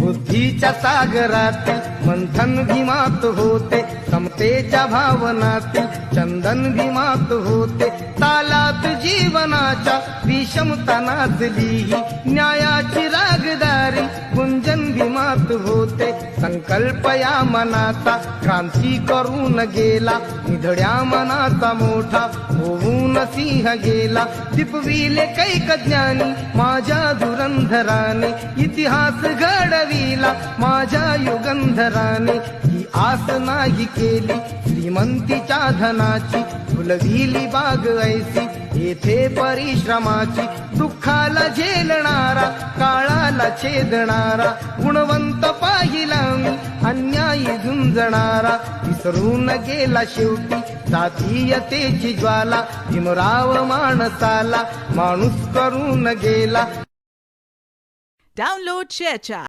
बुद्धीच्या सागरातील मंथन भीमात होते, समतेच्या भावनातील चंदन भीमात होते, तालात जीवनाच्या विषमता नाचली, न्यायाची रागदारी गुंजन भीमात होते. संकल्प या मनाचा क्रांती करून गेला, निधड्या मनाचा मोठा होऊन सिंह गेला. दिपविले कैक ज्ञानी माझ्या धुरंधराने, इतिहास घडविला माझ्या युगंधराने. ही आस नाही केली श्रीमंतीच्या धनाची, फुलविली बाग ऐसी येथे परिश्रमाची. दुःखाला झेलणारा, काळाला छेदणारा, गुणवंत पाहिला मी अन्यायी झुंजणारा. विसरून गेला शेवटी जातीयतेची ज्वाला, भीमराव माणसाला माणूस करून गेला. Download ShareChat.